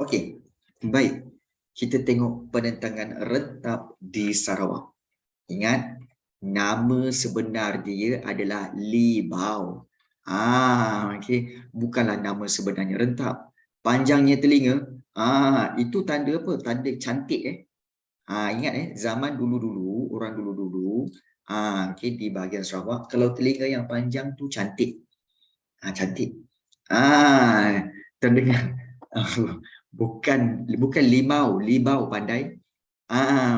Okey, baik. Kita tengok penentangan rentap di Sarawak. Ingat, nama sebenar dia adalah Lee Bao. Okey, bukanlah nama sebenarnya rentap. Panjangnya telinga, itu tanda apa? Tanda cantik ingat zaman dulu-dulu, orang dulu-dulu, okey, di bahagian Sarawak, kalau telinga yang panjang tu cantik. Cantik. Terdengar bukan bukan limau, libau pandai.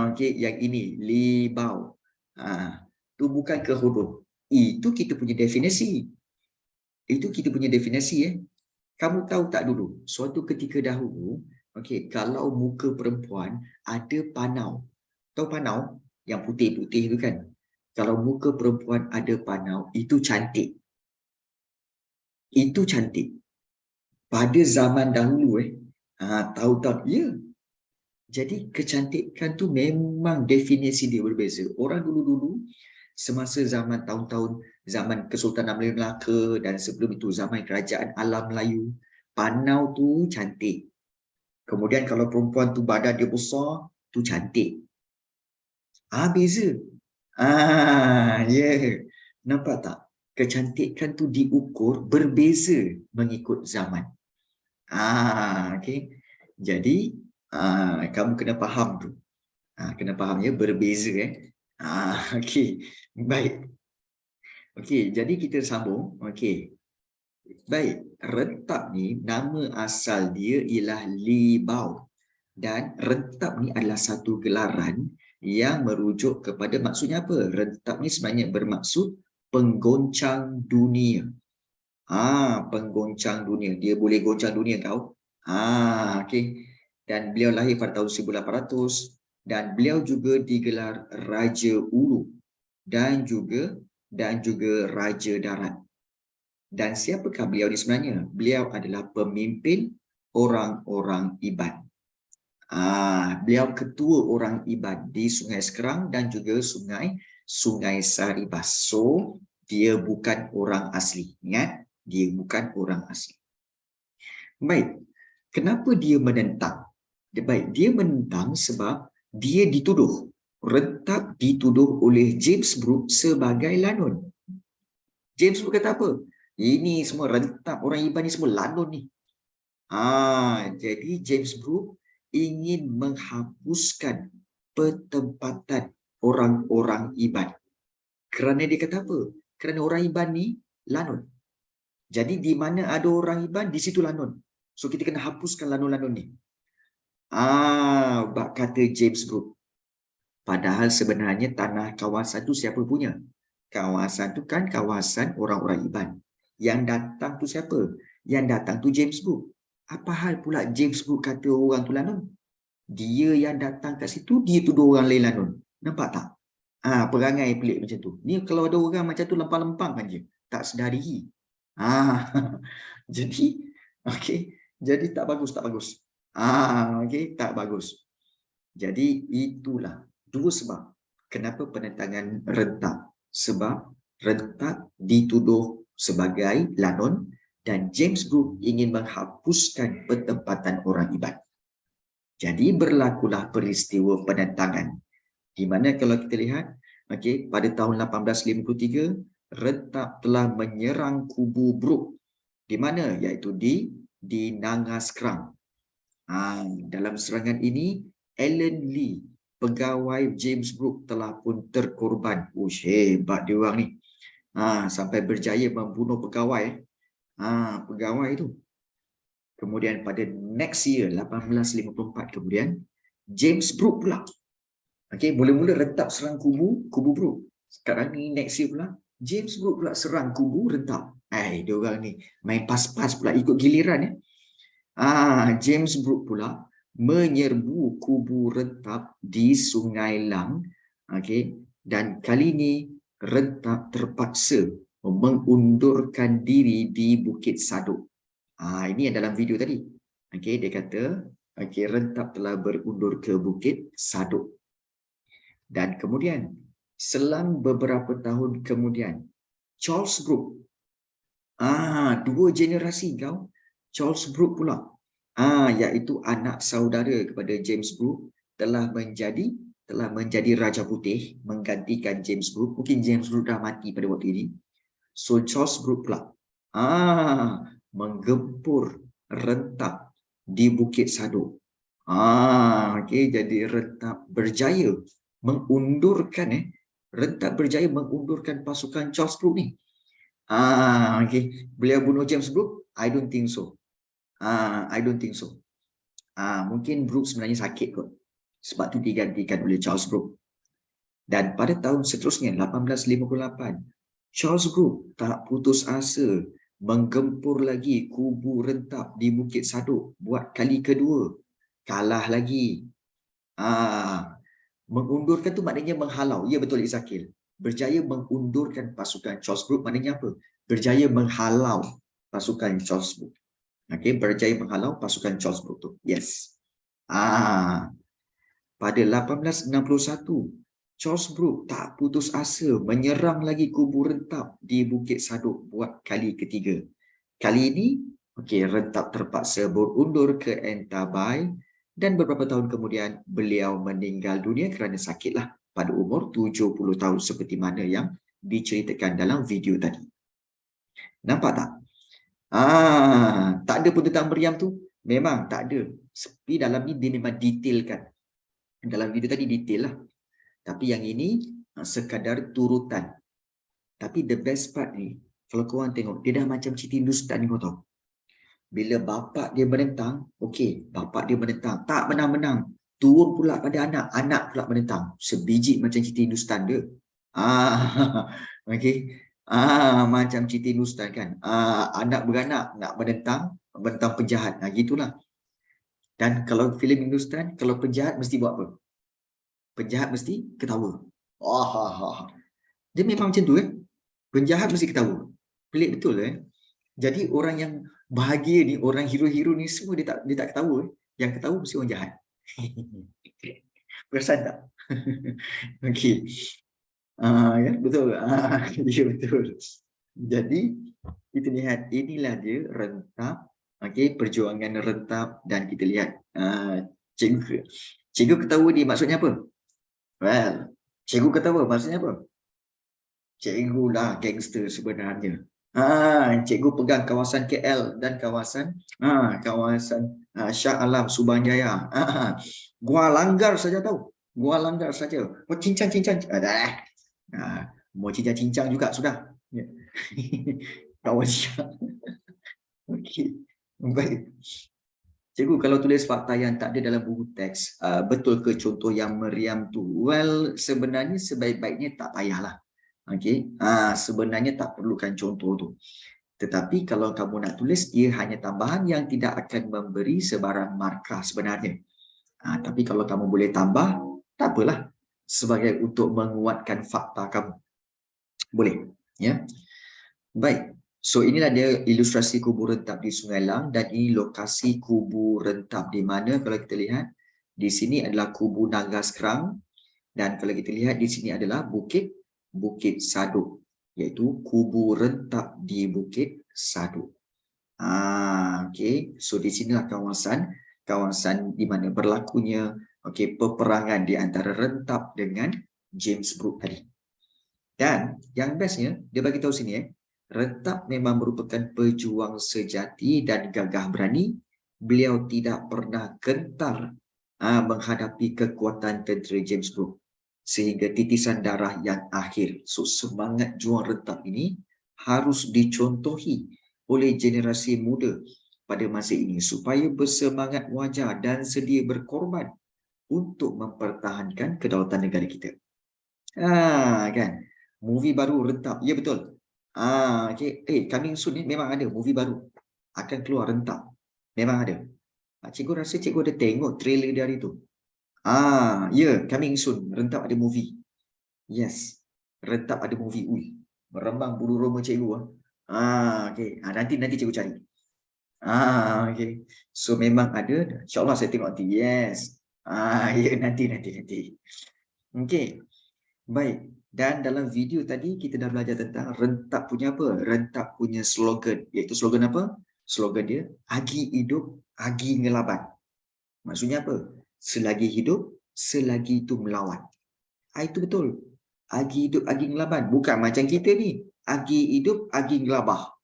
Okey, yang ini libau. Tu bukan ke huruf. Itu kita punya definisi. Itu kita punya definisi Kamu tahu tak dulu, suatu ketika dahulu, okey, kalau muka perempuan ada panau. Tahu panau? Yang putih-putih tu kan? Kalau muka perempuan ada panau, itu cantik. Itu cantik. Pada zaman dahulu tahu tak? Ya. Jadi kecantikan tu memang definisi dia berbeza. Orang dulu-dulu semasa zaman tahun-tahun zaman Kesultanan Melaka dan sebelum itu zaman Kerajaan Alam Melayu, panau tu cantik. Kemudian kalau perempuan tu badan dia besar, tu cantik. Beza. Ya. Nampak tak? Kecantikan tu diukur berbeza mengikut zaman. Okey. Jadi kamu kena faham tu. Kena faham ya, berbeza okey. Baik. Okey, jadi kita sambung. Okey. Baik, rentap ni nama asal dia ialah Libau. Dan rentap ni adalah satu gelaran yang merujuk kepada maksudnya apa? Rentap ni sebenarnya bermaksud penggoncang dunia. Penggoncang dunia. Dia boleh goncang dunia kau. Okey. Dan beliau lahir pada tahun 1800 dan beliau juga digelar Raja Ulu dan juga Raja Darat. Dan siapakah beliau ni sebenarnya? Beliau adalah pemimpin orang-orang Iban. Beliau ketua orang Iban di Sungai Sekerang dan juga Sungai Saribas. So, dia bukan orang asli. Ingat, dia bukan orang asli. Baik, kenapa dia menentang? Baik, dia menentang sebab dia dituduh. Rentap dituduh oleh James Brooke sebagai lanun. James Brooke kata apa? Ini semua rentap, orang Iban ni semua lanun ni. Jadi James Brooke ingin menghapuskan pertempatan orang-orang Iban. Kerana dia kata apa? Kerana orang Iban ni lanun. Jadi di mana ada orang Iban, di situ lanun. So kita kena hapuskan lanun-lanun ni. Kata James Brooke. Padahal sebenarnya tanah kawasan tu siapa punya? Kawasan tu kan kawasan orang-orang Iban. Yang datang tu siapa? Yang datang tu James Brooke. Apa hal pula James Brooke kata orang tu lanun? Dia yang datang kat situ, dia tuduh orang lain lanun. Nampak tak? Perangai pelik macam tu. Ni kalau ada orang macam tu lempang-lempang je. Tak sedar diri. Jadi, okey. Jadi tak bagus, tak bagus. Okey, tak bagus. Jadi itulah dua sebab kenapa penentangan rentap. Sebab rentap dituduh sebagai lanun dan James Brooke ingin menghapuskan pertempatan orang Iban. Jadi berlakulah peristiwa penentangan. Di mana kalau kita lihat, pada tahun 1853, rentap telah menyerang kubu Brooke. Di mana? Iaitu di Nangas Kerang. Dalam serangan ini, Alan Lee, pegawai James Brooke telah pun terkorban. Hebat dia orang ni. Sampai berjaya membunuh pegawai. Pegawai itu. Kemudian pada next year, 1854 kemudian, James Brooke pula. Mula-mula rentap serang kubu Brooke. Sekarang ni next year pula, James Brooke pula serang kubu rentap. Dia orang ni main pas-pas pula ikut giliran James Brooke pula menyerbu kubu rentap di Sungai Lang. Dan kali ini rentap terpaksa mengundurkan diri di Bukit Saduk. Ini yang dalam video tadi. Dia kata rentap telah berundur ke Bukit Saduk. Dan kemudian selang beberapa tahun kemudian Charles Brooke, dua generasi kau, Charles Brooke pula Iaitu anak saudara kepada James Brooke telah menjadi Raja Putih menggantikan James Brooke. Mungkin James Brooke dah mati pada waktu ini. So Charles Brooke pula menggempur rentap di Bukit Saduk. Okey, jadi rentap berjaya mengundurkan pasukan Charles Brooke ni. Okey, beliau bunuh James Brooke? I don't think so. Mungkin Brooke sebenarnya sakit kot. Sebab tu digantikan oleh Charles Brooke. Dan pada tahun seterusnya 1858, Charles Brooke tak putus asa menggempur lagi kubu rentap di Bukit Saduk buat kali kedua. Kalah lagi. Mengundurkan tu maknanya menghalau. Ya betul Izakil. Berjaya mengundurkan pasukan Charles Brooke maknanya apa? Berjaya menghalau pasukan Charles Brooke. Okey, berjaya menghalau pasukan Charles Brooke tu. Yes. Pada 1861, Charles Brooke tak putus asa menyerang lagi kubu rentap di Bukit Saduk buat kali ketiga. Kali ini, rentap terpaksa berundur ke Entabai dan beberapa tahun kemudian beliau meninggal dunia kerana sakitlah pada umur 70 tahun seperti mana yang diceritakan dalam video tadi. Nampak tak? Tak ada pun tentang Meriam tu? Memang tak ada. Tapi dalam ni dia memang detailkan. Dalam video tadi detail lah. Tapi yang ini sekadar turutan. Tapi the best part ni, kalau korang tengok, dia dah macam cerita Hindustan ni kau tahu. Bila bapak dia menentang, bapak dia menentang. Tak menang-menang. Turun pula pada anak. Anak pula menentang. Sebiji macam cerita Hindustan dia. Macam cerita Hindustan kan. Anak beranak nak menentang penjahat. Gitulah. Dan kalau filem Hindustan, kalau penjahat mesti buat apa? Penjahat mesti ketawa. Dia memang macam tu Penjahat mesti ketawa. Pelik betul Jadi orang yang bahagia ni, orang hero-hero ni semua dia tak ketawa. Yang ketawa mesti orang jahat. Perasan tak? Okey. Ya, betul. Ya, betul. Jadi kita lihat inilah dia rentap. Perjuangan rentap dan kita lihat cikgu ketawa ni maksudnya apa? Well, cikgu ketawa maksudnya apa? Cikgu lah gangster sebenarnya. Cikgu pegang kawasan KL dan kawasan Shah Alam Subang Jaya. Gua langgar saja tahu. Gua langgar saja. Oh cincang-cincang. Mau cincang-cincang juga sudah. Kawan Syah. Okey. Baik. Cikgu, kalau tulis fakta yang tak ada dalam buku teks, betul ke contoh yang meriam tu? Well, sebenarnya sebaik-baiknya tak payahlah. Sebenarnya tak perlukan contoh tu. Tetapi kalau kamu nak tulis, ia hanya tambahan yang tidak akan memberi sebarang markah sebenarnya. Tapi kalau kamu boleh tambah, tak apalah. Sebagai untuk menguatkan fakta kamu. Boleh. Ya. Baik. So inilah dia ilustrasi kubu rentap di Sungai Lang dan ini lokasi kubu rentap di mana kalau kita lihat di sini adalah kubu Naga Sekerang dan kalau kita lihat di sini adalah Bukit Saduk iaitu kubu rentap di Bukit Saduk. So di sinilah kawasan di mana berlakunya peperangan di antara rentap dengan James Brooke tadi. Dan yang bestnya dia bagi tahu sini rentap memang merupakan pejuang sejati dan gagah berani. Beliau tidak pernah gentar menghadapi kekuatan tentera James Brooke sehingga titisan darah yang akhir. So semangat juang rentap ini harus dicontohi oleh generasi muda pada masa ini supaya bersemangat wajar dan sedia berkorban untuk mempertahankan kedaulatan negara kita. Kan? Movie baru rentap. Ya betul. Coming soon ni memang ada movie baru akan keluar rentap. Memang ada. Cikgu rasa cikgu ada tengok trailer dia hari tu. Coming soon rentap ada movie. Yes. Rentap ada movie. Merembang bulu roma cikgu nanti cikgu cari. So memang ada. InsyaAllah saya tengok nanti. Yes. Nanti. Baik. Dan dalam video tadi kita dah belajar tentang rentap punya apa? Rentap punya slogan. Iaitu slogan apa? Slogan dia, agi hidup, agi ngelaban. Maksudnya apa? Selagi hidup, selagi itu melawan. Itu betul. Agi hidup, agi ngelaban. Bukan macam kita ni. Agi hidup, agi ngelabah.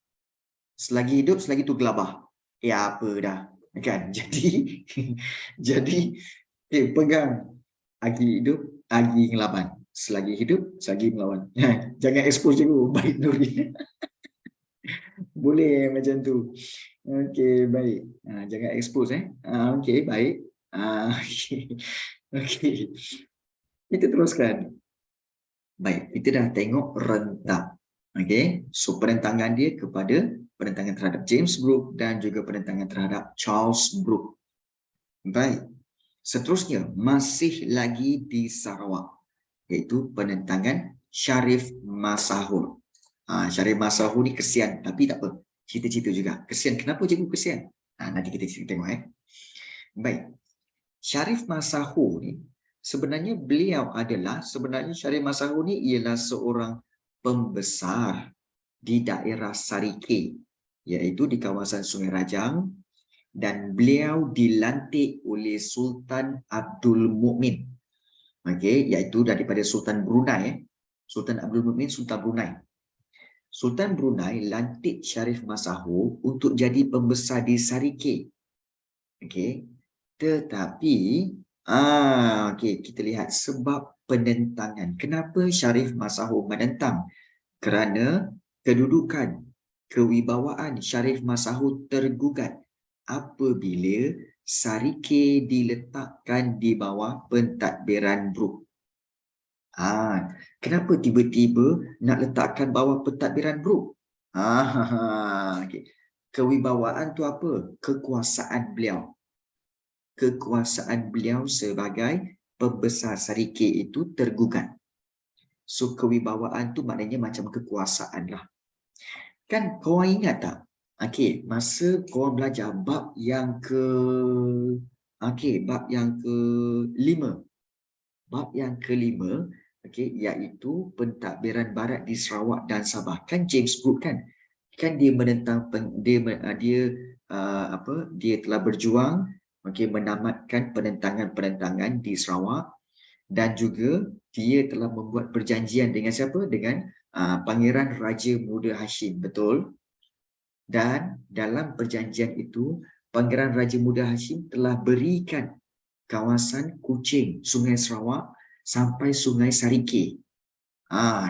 Selagi hidup, selagi itu gelabah. Ya apa dah. Kan? Jadi pegang. Agi hidup, agi ngelaban. Selagi hidup, selagi melawan. Jangan expose je dulu. Baik Nuri. Boleh macam tu. Okey, baik. Jangan expose okey, baik. Okey. Okey. Kita teruskan. Baik, kita dah tengok rentak. Okey. So penentangan dia kepada penentangan terhadap James Brooke dan juga penentangan terhadap Charles Brooke. Baik. Seterusnya masih lagi di Sarawak, iaitu penentangan Sharif Masahur. Sharif Masahur ni kesian, tapi tak apa. Cerita-cerita juga. Kesian, kenapa cikgu kesian? Nanti kita tengok. Baik. Sharif Masahur ni, sebenarnya Sharif Masahur ni ialah seorang pembesar di daerah Sarike, iaitu di kawasan Sungai Rajang, dan beliau dilantik oleh Sultan Abdul Mukmin. Okey, iaitu daripada Sultan Brunei. Sultan Abdul Mukmin, Sultan Brunei. Sultan Brunei lantik Sharif Masahur untuk jadi pembesar di Sarike. Okey. Tetapi okey, kita lihat sebab penentangan. Kenapa Sharif Masahur menentang? Kerana kedudukan kewibawaan Sharif Masahur tergugat apabila Sarike diletakkan di bawah pentadbiran Brooke. Kenapa tiba-tiba nak letakkan bawah pentadbiran Brooke? Okay. Kewibawaan tu apa? Kekuasaan beliau. Kekuasaan beliau sebagai pembesar Sarike itu tergugat. So kewibawaan tu maknanya macam kekuasaan lah. Kan korang ingat tak? Okey, masa korang belajar bab yang kelima. Bab yang kelima, iaitu pentadbiran barat di Sarawak dan Sabah. Kan James Brooke kan dia menentang dia telah berjuang menamatkan penentangan-penentangan di Sarawak, dan juga dia telah membuat perjanjian dengan siapa? Dengan Pangeran Raja Muda Hashim, betul? Dan dalam perjanjian itu, Pangeran Raja Muda Hashim telah berikan kawasan Kuching, Sungai Sarawak sampai Sungai Sarike.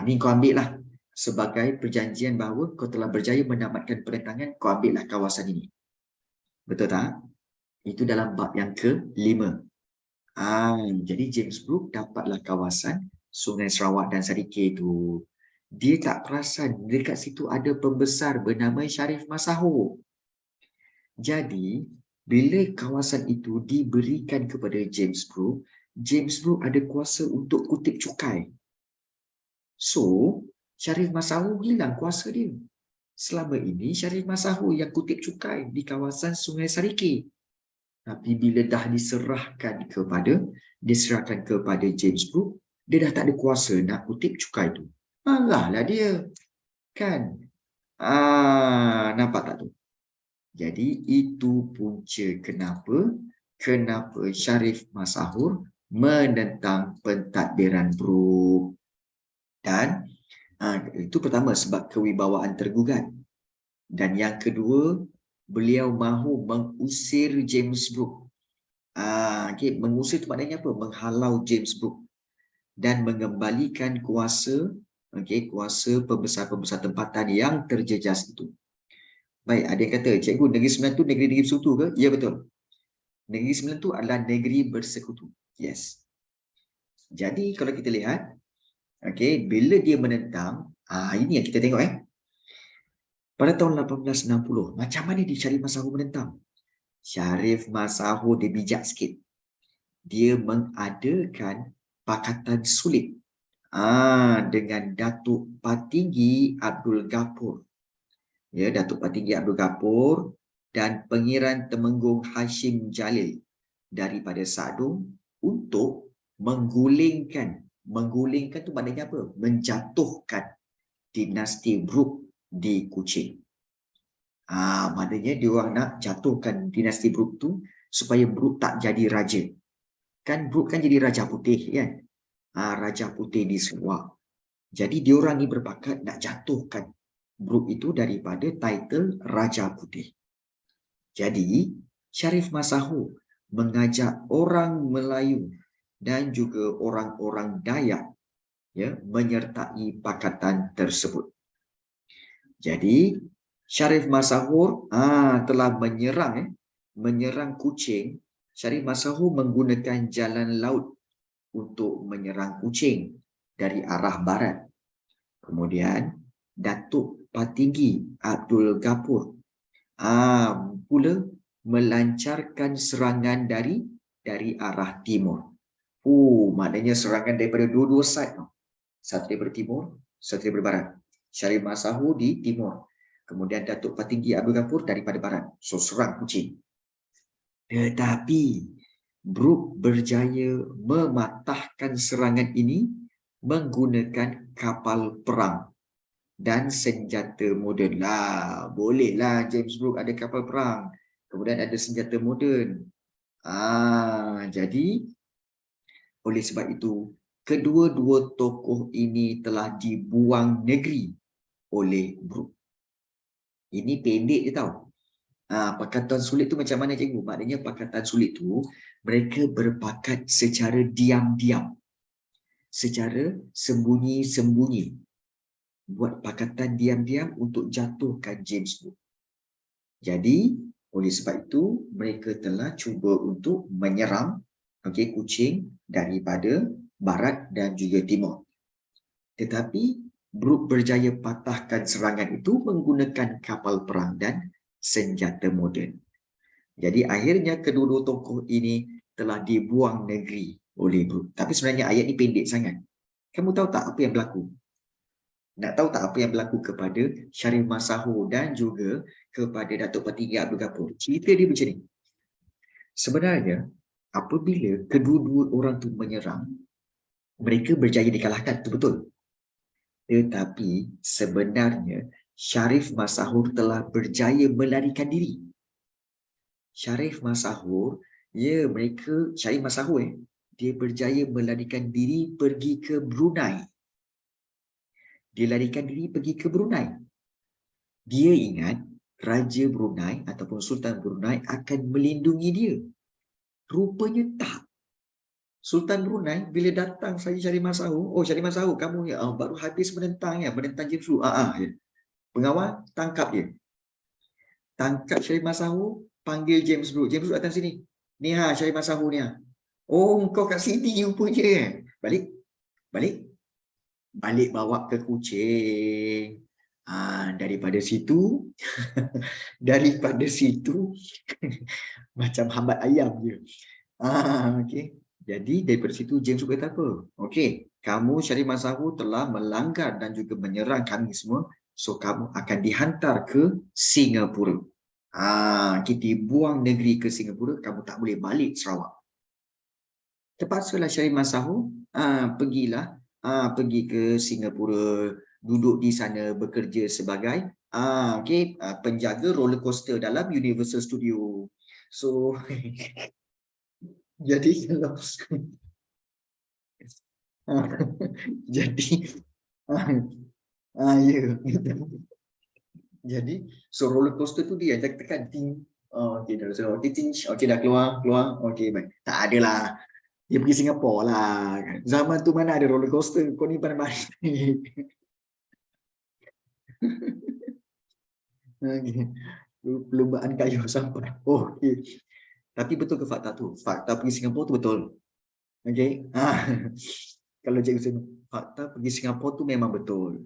Ni kau ambil lah sebagai perjanjian bahawa kau telah berjaya menamatkan penentangan, kau ambil lah kawasan ini. Betul tak? Itu dalam bab yang ke-5. Jadi James Brooke dapatlah kawasan Sungai Sarawak dan Sarike itu. Dia tak perasan dekat situ ada pembesar bernama Sharif Masahur. Jadi, bila kawasan itu diberikan kepada James Brooke ada kuasa untuk kutip cukai. So, Sharif Masahur hilang kuasa dia. Selama ini, Sharif Masahur yang kutip cukai di kawasan Sungai Sarike. Tapi bila dah diserahkan kepada James Brooke, dia dah tak ada kuasa nak kutip cukai tu. Marahlah dia. Kan? Nampak tak tu? Jadi itu punca kenapa Sharif Masahur menentang pentadbiran Brooke. Dan itu pertama, sebab kewibawaan tergugat. Dan yang kedua, beliau mahu mengusir James Brooke. Mengusir itu maknanya apa? Menghalau James Brooke dan mengembalikan kuasa pembesar-pembesar tempatan yang terjejas itu. Baik, ada yang kata, cikgu, Negeri Sembilan tu negeri-negeri bersekutu ke? Ya, betul. Negeri Sembilan tu adalah negeri bersekutu. Yes. Jadi kalau kita lihat, bila dia menentang, ini yang kita tengok pada tahun 1860, macam mana dia Sharif Masahur menentang? Sharif Masahur dia bijak sikit. Dia mengadakan pakatan sulit dengan Datuk Patinggi Abdul Ghafur. Datuk Patinggi Abdul Ghafur dan Pengiran Temenggung Hashim Jalil daripada Sadung untuk menggulingkan tu maknanya apa? Menjatuhkan dinasti Brooke di Kuching. Maknanya diorang nak jatuhkan dinasti Brooke tu supaya Brooke tak jadi raja. Kan Brooke kan jadi raja putih kan. Raja putih di Sarawak. Jadi diorang ni berbakat nak jatuhkan Brooke itu daripada title Raja Putih. Jadi Sharif Masahur mengajak orang Melayu dan juga orang-orang Dayak menyertai pakatan tersebut. Jadi Sharif Masahur telah menyerang Kuching. Sharif Masahur menggunakan jalan laut untuk menyerang Kuching dari arah barat. Kemudian Datuk Patinggi Abdul Gapur pula melancarkan serangan dari arah timur. Maknanya serangan daripada dua-dua side. Satu daripada timur, satu daripada barat. Sharif Masahur di timur. Kemudian Datuk Patinggi Abdul Gapur daripada barat. So serang Kuching. Tetapi Brooke berjaya mematahkan serangan ini menggunakan kapal perang dan senjata moden. Bolehlah James Brooke ada kapal perang. Kemudian ada senjata moden. Jadi oleh sebab itu kedua-dua tokoh ini telah dibuang negeri oleh Brooke. Ini pendek je tau. Pakatan sulit tu macam mana cikgu? Maknanya pakatan sulit tu mereka berpakat secara diam-diam. Secara sembunyi-sembunyi. Buat pakatan diam-diam untuk jatuhkan James Brooke. Jadi oleh sebab itu mereka telah cuba untuk menyerang Kuching daripada barat dan juga timur. Tetapi Brooke berjaya patahkan serangan itu menggunakan kapal perang dan senjata moden. Jadi akhirnya kedua-dua tokoh ini telah dibuang negeri oleh Brooke. Tapi sebenarnya ayat ini pendek sangat. Kamu tahu tak apa yang berlaku? Nak tahu tak apa yang berlaku kepada Sharif Masahur dan juga kepada Datuk Patinggi Abdul Gapur? Cerita dia macam ni. Sebenarnya apabila kedua-dua orang tu menyerang, mereka berjaya dikalahkan, itu betul. Tetapi sebenarnya Sharif Masahur telah berjaya melarikan diri. Sharif Masahur, Sharif Masahur dia berjaya melarikan diri pergi ke Brunei. Dia larikan diri pergi ke Brunei. Dia ingat Raja Brunei ataupun Sultan Brunei akan melindungi dia. Rupanya tak. Sultan Brunei bila datang saya Sharif Masahur, Sharif Masahur kamu ni baru habis menentang James Brooke. Pengawal tangkap dia. Tangkap Sharif Masahur, panggil James Brooke. James Brooke datang sini. Ni Sharif Masahur ni. Kau kat sini rupanya. Balik bawa ke Kuching. Daripada situ macam hambat ayam je. Okey. Jadi daripada situ James Brooke kata apa? Okey, kamu Sharif Masahur telah melanggar dan juga menyerang kami semua. So kamu akan dihantar ke Singapura. Kita buang negeri ke Singapura, kamu tak boleh balik Sarawak. Terpaksalah Sharif Masahur pergi ke Singapura, duduk di sana bekerja sebagai penjaga roller coaster dalam Universal Studio. So jadi kalau jadi jadi so roller coaster tu dia tekan ting. Okey dah keluar. Okey baik. Tak adalah. Dia pergi Singapura lah. Zaman tu mana ada roller coaster. Kau ni pandai-pandai. Perlumbaan kayu sampai. Okey. Tapi betul ke fakta tu? Fakta pergi Singapura tu betul. Okey. Kalau cikgu fakta pergi Singapura tu memang betul.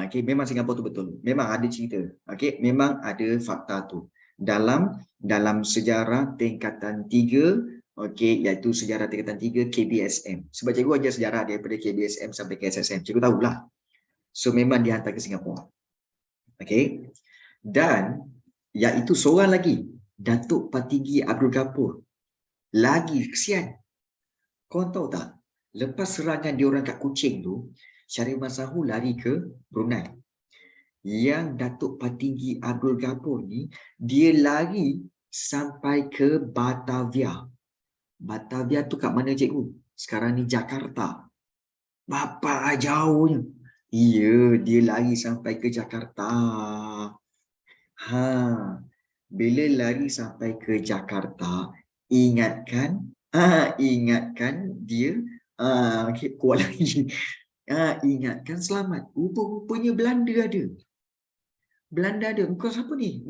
Okey, memang Singapura tu betul. Memang ada cerita. Okey, memang ada fakta tu. Dalam sejarah tingkatan 3, okey, iaitu sejarah tingkatan 3 KBSM. Sebab cikgu ajar sejarah daripada KBSM sampai ke SSM. Cikgu tahulah. So memang dihantar ke Singapura. Okey. Dan iaitu seorang lagi, Datuk Patinggi Abdul Gapur. Lagi kesian. Kau tahu tak? Lepas serangan diorang kat Kuching tu, Sharif Masahur lari ke Brunei. yang Datuk Patinggi Abdul Ghafur ni, dia lari sampai ke Batavia. Batavia tu kat mana cikgu? Sekarang ni Jakarta. Bapa jauhnya. Ya, dia lari sampai ke Jakarta. Ha, bila lari sampai ke Jakarta, ingatkan, ingatkan dia, okay, kuat lagi. Ingatkan selamat. Rupa-rupanya Belanda ada. Belanda ada. Engkau siapa ni?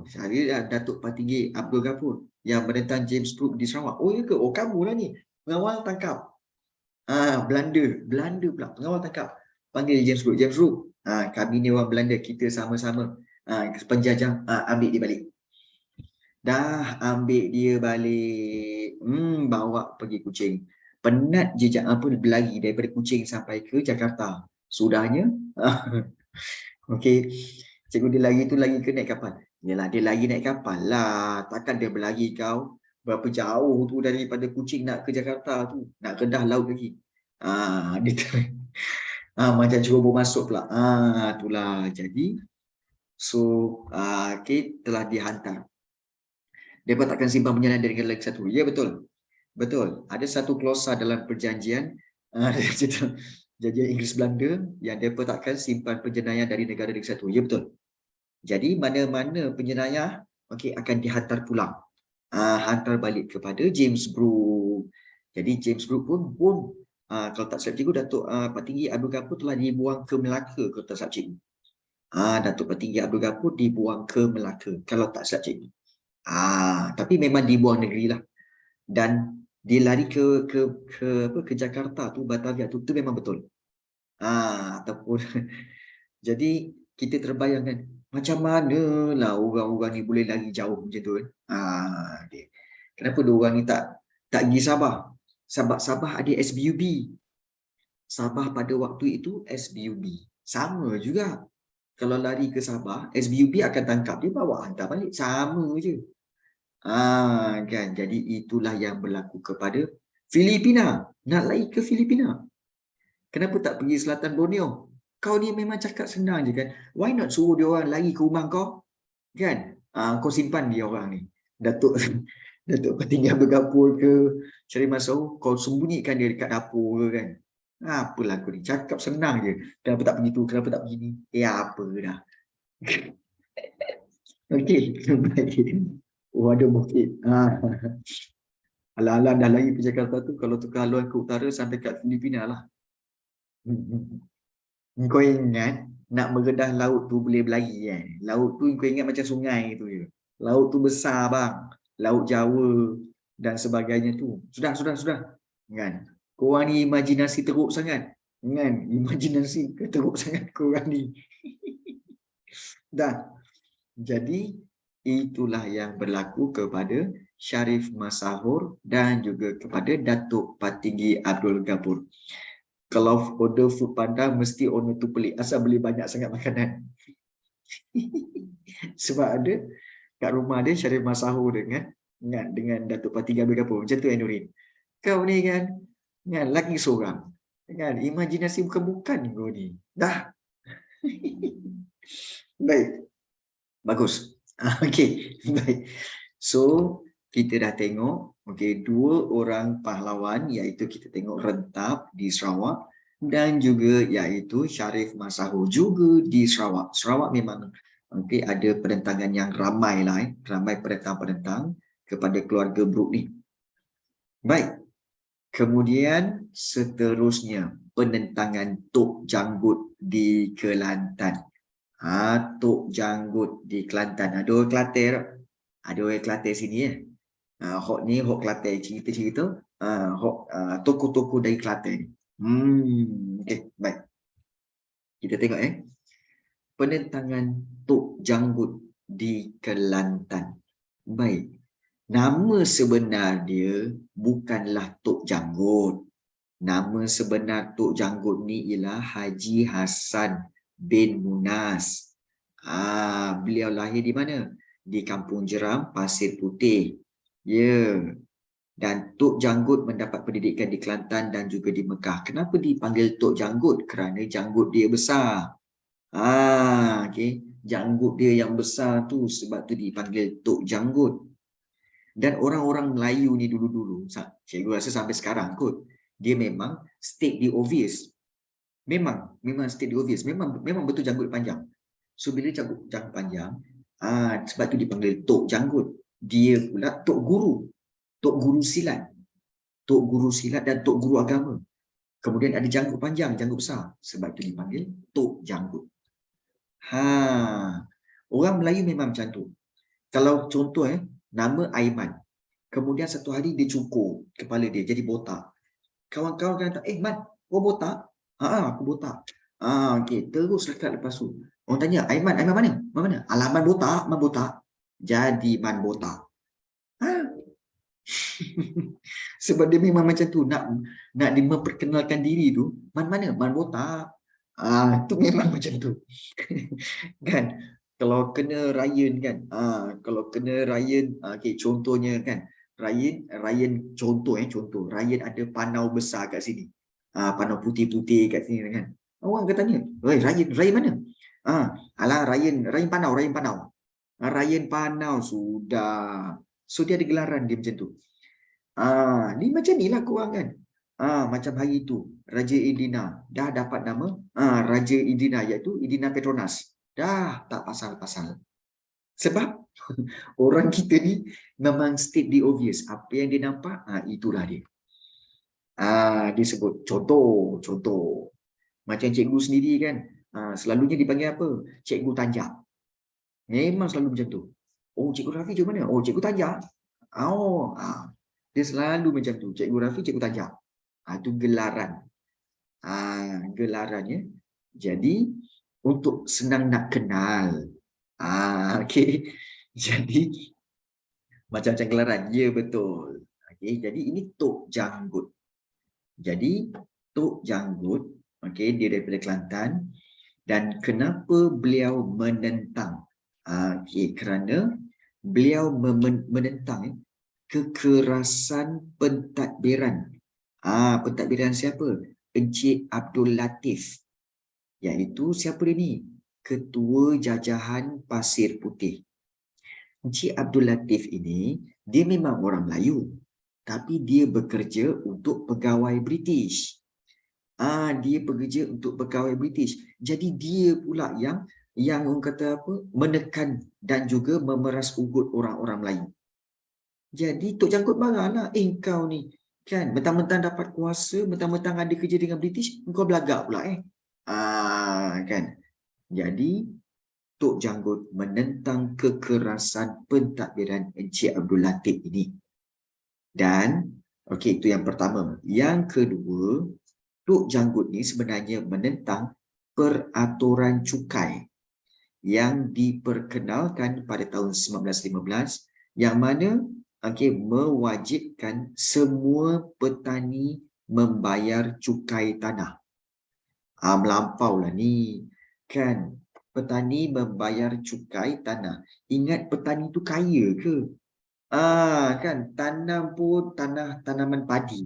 Saya Datuk Patinggi Abdul Ghafur yang menentang James Brooke di Sarawak. Oh, ya ke? Oh, kamu lah ni. Pengawal tangkap. Belanda pula. Pengawal tangkap. Panggil James Brooke. James Brooke. Kami ni orang Belanda. Kita sama-sama penjajah. Ambil dia balik. Dah ambil dia balik. Bawa pergi Kuching. Penat jejak apa berlari daripada Kuching sampai ke Jakarta. Sudahnya. Okey. Cikgu dia lari tu lagi ke naik kapal. Yalah, dia lagi naik kapal lah. Takkan dia berlari kau berapa jauh tu daripada Kuching nak ke Jakarta tu. Nak Kedah laut lagi. Dia macam cuba masuk pula. Itulah. Jadi, okay, telah dihantar. Mereka takkan simpan perjalanan dengan lagi satu. Ya, betul. Betul. Ada satu klausa dalam perjanjian Perjanjian Inggeris Belanda yang mereka takkan simpan penjenayah dari negara satu. Ya, betul. Jadi mana-mana penjenayah akan dihantar pulang. Hantar balik kepada James Brooke. Jadi James Brooke pun kalau tak silap cikgu, Datuk Patinggi Abdul Ghafur telah dibuang ke Melaka kalau tak silap cikgu. Datuk Patinggi Abdul Ghafur dibuang ke Melaka kalau tak silap cikgu. Tapi memang dibuang negeri lah. Dan dia lari ke Jakarta tu, Batavia tu memang betul. Ataupun jadi kita terbayangkan macam mana lah orang-orang ni boleh lari jauh macam tu kan. Kenapa diorang ni tak pergi Sabah? Sebab Sabah ada SBUB. Sabah pada waktu itu SBUB. Sama juga. Kalau lari ke Sabah, SBUB akan tangkap dia, bawa hantar balik. Sama je. Kan? Jadi itulah yang berlaku kepada Filipina. Nak lari ke Filipina. Kenapa tak pergi Selatan Borneo? Kau ni memang cakap senang je kan. Why not suruh dia orang lari ke rumah kau? Kan? Kau simpan dia orang ni. Datuk Patinggi Abdul Ghafur ke Syarif Masau, kau sembunyikan dia dekat dapur ke kan? Apalah kau ni. Cakap senang je. Kenapa tak pergi tu? Kenapa tak pergi ni? Apa dah. Okey. Baik. Oh, ada bukit. Alah-alah dah lari ke Jakarta tu, kalau tukar haluan ke utara sampai kat Filipina lah. Kau ingat nak meredah laut tu boleh berlari kan? Laut tu kau ingat macam sungai tu je. Laut tu besar bang. Laut Jawa dan sebagainya tu. Sudah. Kan? Korang ni imajinasi teruk sangat. Kan? Imajinasi teruk sangat korang ni. Dah. Jadi itulah yang berlaku kepada Syarif Masahur dan juga kepada Datuk Patinggi Abdul Ghafur. Kalau order food panda, mesti owner tu pelik. Asal beli banyak sangat makanan. Sebab ada kat rumah dia Syarif Masahur dengan Datuk Patinggi Abdul Ghafur. Macam tu Nurin. Kau ni kan lagi seorang. Kan? Imajinasi bukan-bukan kau ni. Dah. Baik. Bagus. Okey. Baik. So, kita dah tengok dua orang pahlawan, iaitu kita tengok Rentap di Sarawak dan juga iaitu Syarif Masahur juga di Sarawak. Sarawak memang ada penentangan yang ramai lah, ramai penentang-penentang kepada keluarga Brooke ni. Baik. Kemudian seterusnya penentangan Tok Janggut di Kelantan. Tok Janggut di Kelantan. Ada orang Kelantan, ada orang Kelantan sini ya. Hok ni hok Kelantan, cerita-cerita tokoh-tokoh dari Kelantan. Okey, baik. Kita tengok penentangan Tok Janggut di Kelantan. Baik. Nama sebenar dia bukanlah Tok Janggut. Nama sebenar Tok Janggut ni ialah Haji Hassan bin Munas. Beliau lahir di mana? Di Kampung Jeram, Pasir Putih. Ya. Dan Tok Janggut mendapat pendidikan di Kelantan dan juga di Mekah. Kenapa dipanggil Tok Janggut? Kerana janggut dia besar. Okey. Janggut dia yang besar tu sebab tu dipanggil Tok Janggut. Dan orang-orang Melayu ni dulu-dulu, cikgu rasa sampai sekarang kot, dia memang state the obvious. Memang state the obvious. Memang betul janggut panjang. So bila janggut panjang, sebab tu dipanggil Tok Janggut. Dia pula Tok Guru. Tok Guru Silat. Tok Guru Silat dan Tok Guru Agama. Kemudian ada janggut panjang, janggut besar. Sebab tu dipanggil Tok Janggut. Orang Melayu memang macam tu. Kalau contoh nama Aiman. Kemudian satu hari dia cukur kepala dia jadi botak. Kawan-kawan kata, Man, kau botak? Aku botak. Okey, terus dekat lepas tu. Orang tanya, Aiman mana? Mana? Alaman botak, Man botak. Jadi Man botak. Sebab dia memang macam tu, nak memperkenalkan diri tu, Man mana? Man botak. Tu memang macam tu. Kan? Kalau kena Ryan kan, kalau kena Ryan, okay, contohnya kan, Ryan contoh, Ryan ada panau besar kat sini, panau putih-putih kat sini kan. Orang akan tanya, Ryan mana? Alah Ryan panau. Ryan panau sudah. So dia ada gelaran dia macam tu. Ni macam ni lah korang kan. Macam hari tu Raja Indina dah dapat nama Raja Indina, iaitu Indina Petronas. Dah tak pasal-pasal. Sebab orang kita ni memang state the obvious. Apa yang dia nampak, itulah dia. Dia sebut contoh. Macam cikgu sendiri kan, selalunya dipanggil apa? Cikgu Tanjak. Memang selalu macam tu. Oh, Cikgu Rafi cikgu mana? Oh, Cikgu Tanjak. Dia selalu macam tu. Cikgu Rafi, Cikgu Tanjak. Itu gelaran. Gelarannya. Jadi, untuk senang nak kenal. Okey. Jadi, macam-macam gelaran. Ya, betul. Okey, jadi ini Tok Janggut. Jadi, Tok Janggut, okey, dia daripada Kelantan. Dan kenapa beliau menentang? Okey, kerana beliau menentang kekerasan pentadbiran. Pentadbiran siapa? Encik Abdul Latif. Iaitu siapa dia ni? Ketua Jajahan Pasir Putih. Encik Abdul Latif ini, dia memang orang Melayu. Tapi dia bekerja untuk pegawai British. Dia bekerja untuk pegawai British. Jadi dia pula yang orang kata apa, menekan dan juga memeras ugut orang-orang Melayu. Jadi Tok Janggut marahlah, kau ni kan mentang-mentang dapat kuasa, mentang-mentang ada kerja dengan British, kau belagak pula kan. Jadi Tok Janggut menentang kekerasan pentadbiran Encik Abdul Latif ini. Dan okey, itu yang pertama. Yang kedua, Tok Janggut ni sebenarnya menentang peraturan cukai yang diperkenalkan pada tahun 1915, yang mana mewajibkan semua petani membayar cukai tanah. Melampau lah ni kan, petani membayar cukai tanah. Ingat petani tu kaya ke? Kan, tanam pun tanaman padi.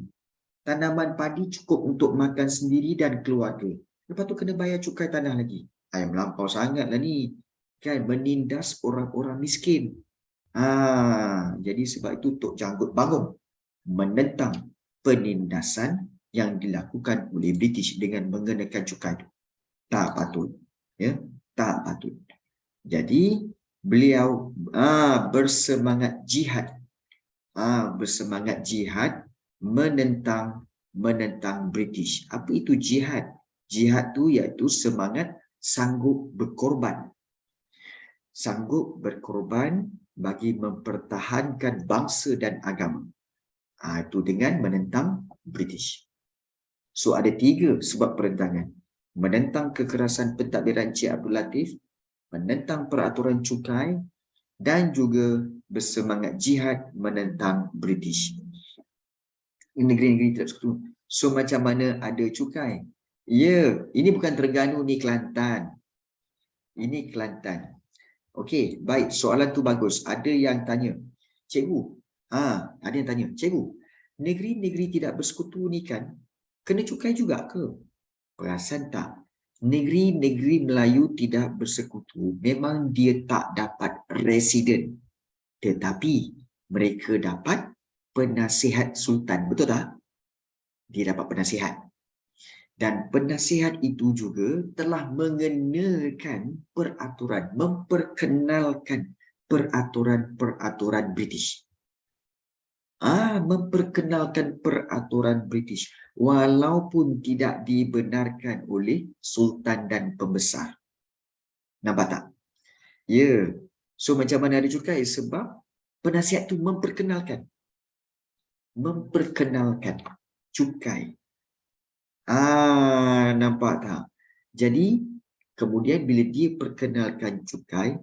Tanaman padi cukup untuk makan sendiri dan keluarga. Lepas tu kena bayar cukai tanah lagi. Melampau sangat lah ni. Kan, menindas orang-orang miskin. Jadi sebab itu Tok Janggut bangun menentang penindasan yang dilakukan oleh British dengan mengenakan cukai itu. Tak patut. Ya, tak patut. Jadi beliau bersemangat jihad. Bersemangat jihad menentang British. Apa itu jihad? Jihad tu iaitu semangat sanggup berkorban. Sanggup berkorban bagi mempertahankan bangsa dan agama. Itu dengan menentang British. So ada 3 sebab perentangan. Menentang kekerasan pentadbiran Encik Abdul Latif, menentang peraturan cukai, dan juga bersemangat jihad menentang British. Negeri-negeri tidak sekutu. So macam mana ada cukai? Ya, ini bukan Terengganu, ni Kelantan. Ini Kelantan. Okey, baik, soalan tu bagus. Ada yang tanya, cikgu, ada yang tanya, cikgu, negeri-negeri tidak bersekutu ni kan kena cukai juga ke? Perasan tak? negeri-negeri Melayu tidak bersekutu, memang dia tak dapat residen, tetapi mereka dapat penasihat sultan. Betul tak? Dia dapat penasihat. Dan penasihat itu juga telah mengenalkan peraturan, memperkenalkan peraturan-peraturan British. Memperkenalkan peraturan British walaupun tidak dibenarkan oleh sultan dan pembesar. Nampak tak? Ya. So macam mana ada cukai? Sebab penasihat tu memperkenalkan cukai. Nampak tak? Jadi kemudian bila dia perkenalkan cukai,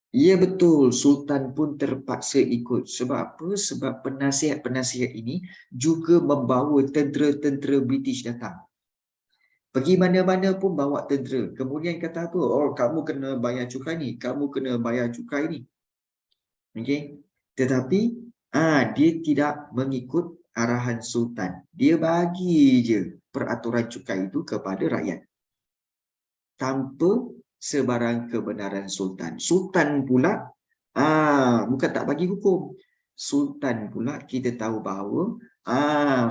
ya betul, sultan pun terpaksa ikut. Sebab apa? Sebab penasihat-penasihat ini juga membawa tentera-tentera British datang. Pergi mana-mana pun bawa tentera. Kemudian kata apa? Oh, kamu kena bayar cukai ni. Kamu kena bayar cukai ni. Okey. Tetapi dia tidak mengikut arahan sultan. Dia bagi je peraturan cukai itu kepada rakyat. Tanpa sebarang kebenaran sultan. Sultan pula bukan tak bagi hukum. Sultan pula kita tahu bahawa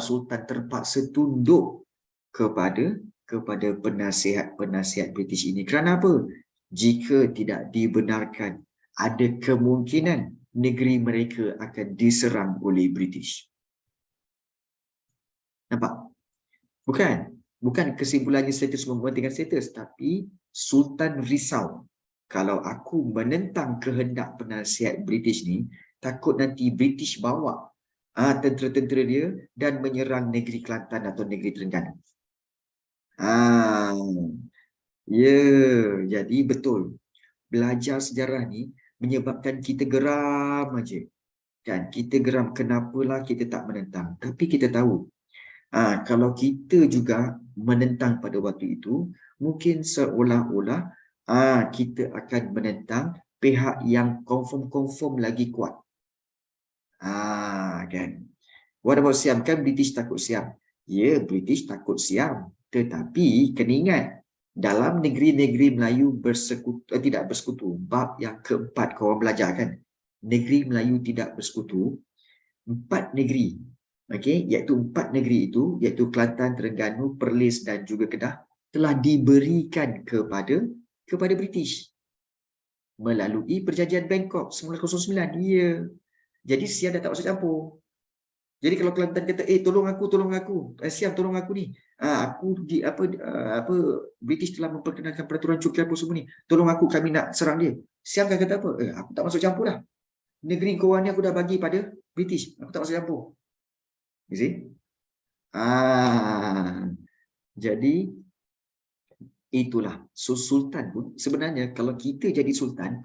sultan terpaksa tunduk kepada penasihat-penasihat British ini. Kerana apa? Jika tidak dibenarkan, ada kemungkinan negeri mereka akan diserang oleh British. Nampak? Bukan kesimpulannya status mementingkan status, tapi Sultan risau. Kalau aku menentang kehendak penasihat British ni, takut nanti British bawa tentera-tentera dia dan menyerang negeri Kelantan atau negeri Terengganu. Jadi betul. Belajar sejarah ni menyebabkan kita geram aja. Kan? Kita geram, kenapalah kita tak menentang. Tapi kita tahu, kalau kita juga menentang pada waktu itu, mungkin seolah-olah kita akan menentang pihak yang confirm lagi kuat. Kan? What about Siam? Kan British takut Siam. Ya, British takut Siam. Tetapi kena ingat, dalam negeri-negeri Melayu tidak bersekutu, bab yang keempat korang belajar kan, negeri Melayu tidak bersekutu, 4 negeri, iaitu 4 negeri itu, iaitu Kelantan, Terengganu, Perlis dan juga Kedah, telah diberikan kepada British melalui Perjanjian Bangkok 1909. Ya. Jadi Siam dah tak masuk campur. Jadi kalau Kelantan kata, tolong aku, Siam tolong aku ni. British telah memperkenalkan peraturan cukai apa semua ni. Tolong aku, kami nak serang dia. Siam kan kata apa? Aku tak masuk campur dah. Negeri korang ni aku dah bagi pada British. Aku tak masuk campur. You see? Jadi itulah. So sultan pun sebenarnya kalau kita jadi sultan,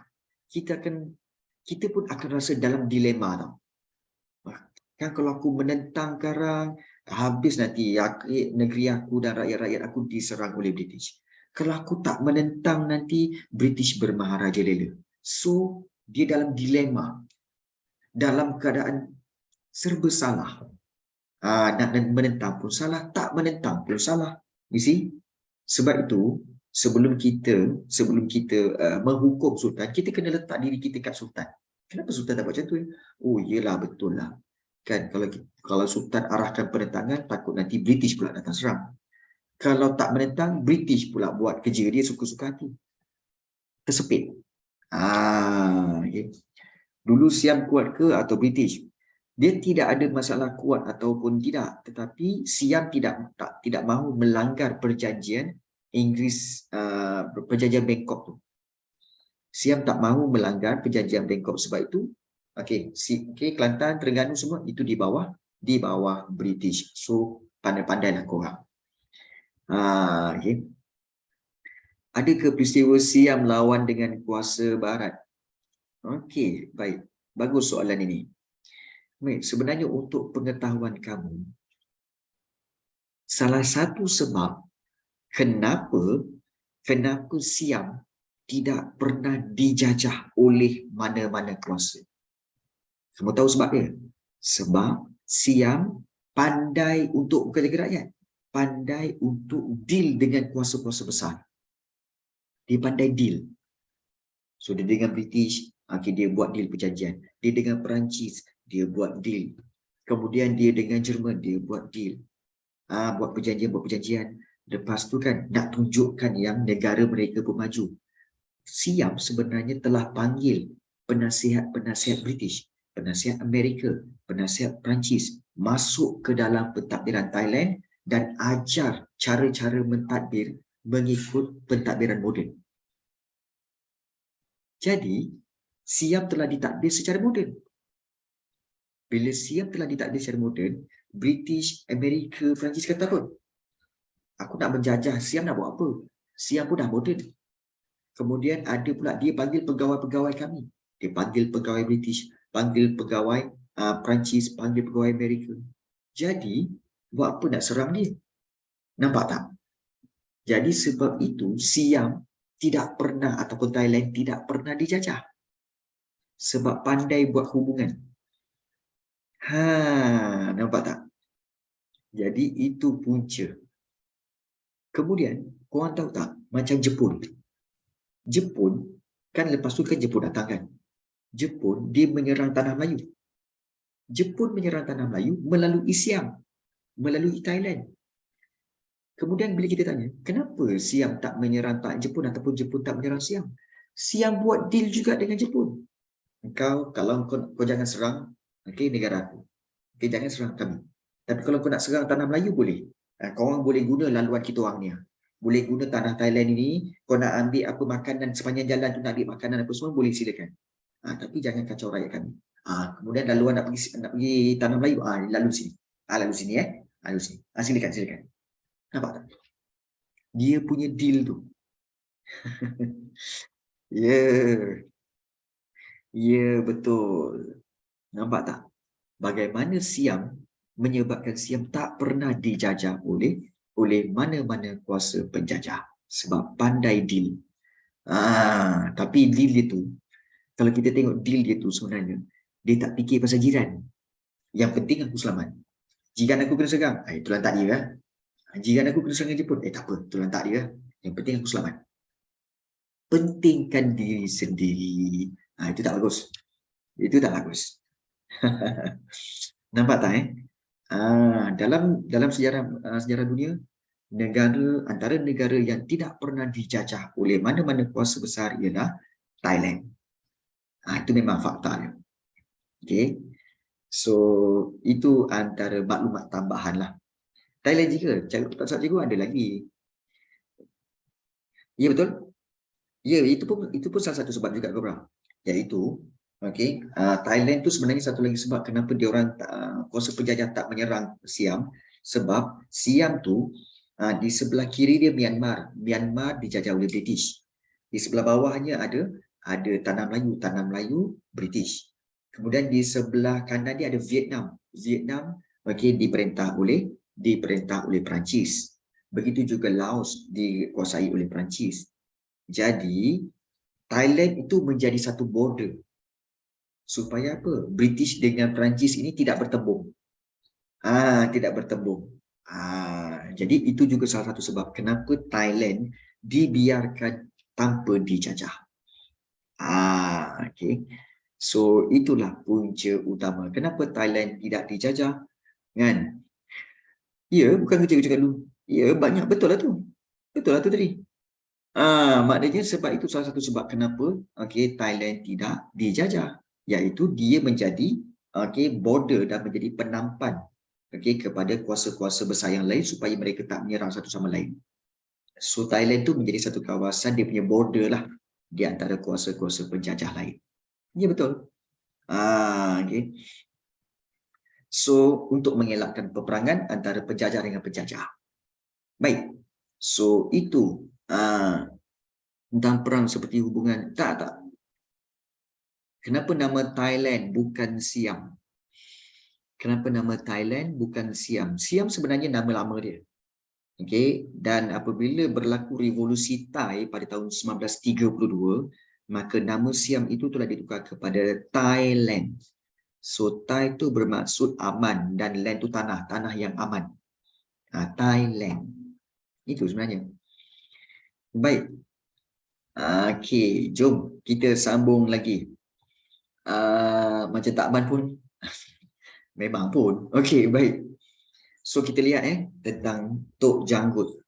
kita pun akan rasa dalam dilema tau. Kan kalau aku menentang sekarang, habis nanti negeri aku dan rakyat-rakyat aku diserang oleh British. Kalau aku tak menentang, nanti British bermaharaja lela. So, dia dalam dilema. Dalam keadaan serba salah. Nak menentang pun salah, tak menentang pun salah. You see? Sebab itu, sebelum kita menghukum sultan, kita kena letak diri kita kat sultan. Kenapa sultan tak buat macam tu? Oh, yelah, betul lah. Kan kalau sultan arahkan penentangan, takut nanti British pula datang serang. Kalau tak menentang, British pula buat kerja dia suka-suka hati. Tersepit. Okay. Dulu Siam kuat ke atau British? Dia tidak ada masalah kuat ataupun tidak, tetapi Siam tidak mahu melanggar perjanjian Inggeris, perjanjian Bangkok tu. Siam tak mahu melanggar perjanjian Bangkok, sebab itu Kelantan, Terengganu semua itu di bawah British. So pandai-pandailah korang. Adakah peristiwa Siam lawan dengan kuasa Barat? Okey, baik. Bagus soalan ini. Baik, sebenarnya untuk pengetahuan kamu, salah satu sebab kenapa Siam tidak pernah dijajah oleh mana-mana kuasa. Kamu tahu sebab dia? Sebab Siam pandai untuk bekerja rakyat. pandai untuk deal dengan kuasa-kuasa besar. Dia pandai deal. So, dia dengan British, dia buat deal perjanjian. Dia dengan Perancis, dia buat deal. Kemudian dia dengan Jerman, dia buat deal. Buat perjanjian. Lepas tu kan, nak tunjukkan yang negara mereka pun maju. Siam sebenarnya telah panggil penasihat-penasihat British, penasihat Amerika, penasihat Perancis masuk ke dalam pentadbiran Thailand dan ajar cara-cara mentadbir mengikut pentadbiran moden. Jadi, Siam telah ditadbir secara moden. Bila Siam telah ditadbir secara moden, British, Amerika, Perancis kata apa? Aku nak menjajah, Siam nak buat apa? Siam pun dah moden. Kemudian ada pula dia panggil pegawai-pegawai kami. Dia panggil pegawai British, panggil pegawai Perancis, panggil pegawai Amerika. Jadi, buat apa nak serang dia? Nampak tak? Jadi sebab itu Siam tidak pernah ataupun Thailand tidak pernah dijajah. Sebab pandai buat hubungan. Nampak tak? Jadi itu punca. Kemudian, korang tahu tak? Macam Jepun. Jepun, kan lepas tu kan Jepun datang kan? Jepun, dia menyerang tanah Melayu. Jepun menyerang tanah Melayu melalui Siam, melalui Thailand. Kemudian bila kita tanya, kenapa Siam tak menyerang Jepun ataupun Jepun tak menyerang Siam? Siam buat deal juga dengan Jepun. Kalau kau jangan serang negara aku. Jangan serang kami. Tapi kalau kau nak serang tanah Melayu boleh. Kau orang boleh guna laluan kita orang ni. Boleh guna tanah Thailand ini, kau nak ambil apa makanan sepanjang jalan tu, nak ambil makanan apa semua boleh silakan. Tapi jangan kacau rakyat kami. Kemudian laluan nak pergi tanah Melayu, lalu sini. Lalu sini lalu sini. Silakan. Nampak tak? Dia punya deal tu. Ya, betul. Nampak tak? Bagaimana Siam menyebabkan Siam tak pernah dijajah oleh mana-mana kuasa penjajah. Sebab pandai deal. Tapi deal dia tu, kalau kita tengok deal dia tu sebenarnya, dia tak fikir pasal jiran. Yang penting aku selamat. Jiran aku kena serang, itu lantak dia kan. Jiran aku kena serang Jepun, tak apa, itu lantak dia. Yang penting aku selamat. Pentingkan diri sendiri. Itu tak bagus. Itu tak bagus. Nampak tak dalam sejarah dunia, antara negara yang tidak pernah dijajah oleh mana-mana kuasa besar ialah Thailand. Itu memang faktanya. Okay. So itu antara maklumat tambahan lah. Thailand juga, tak salah cikgu ada lagi. Ya betul. Ya, itu pun salah satu sebab juga korang. Iaitu, Thailand tu sebenarnya satu lagi sebab kenapa dia orang kuasa penjajah tak menyerang Siam, sebab Siam tu di sebelah kiri dia Myanmar. Myanmar dijajah oleh British. Di sebelah bawahnya ada tanah Melayu British. Kemudian di sebelah kanan dia ada Vietnam. Vietnam diperintah oleh Perancis. Begitu juga Laos dikuasai oleh Perancis. Jadi Thailand itu menjadi satu border supaya apa? British dengan Perancis ini tidak bertembung. Jadi itu juga salah satu sebab kenapa Thailand dibiarkan tanpa dijajah. So itulah punca utama kenapa Thailand tidak dijajah, kan? Ya, bukan kerja-kerja dulu. Ya, banyak betul lah tu tadi. Maknanya sebab itu salah satu sebab kenapa Thailand tidak dijajah, iaitu dia menjadi border dan menjadi penampan kepada kuasa-kuasa besar yang lain supaya mereka tak menyerang satu sama lain. So Thailand tu menjadi satu kawasan, dia punya border lah di antara kuasa-kuasa penjajah lain. Ya betul. So untuk mengelakkan peperangan antara penjajah dengan penjajah. Baik. So itu tentang perang seperti hubungan. Tak. Kenapa nama Thailand bukan Siam? Kenapa nama Thailand bukan Siam? Siam sebenarnya nama lama dia. Dan apabila berlaku revolusi Thai pada tahun 1932, maka nama Siam itu telah ditukar kepada Thailand. So Thai itu bermaksud aman dan land itu tanah yang aman. Thailand. Itu sebenarnya. Baik. Okey, jom kita sambung lagi. Macam tak aman pun. Memang pun. Okey, baik. So kita lihat tentang Tok Janggut.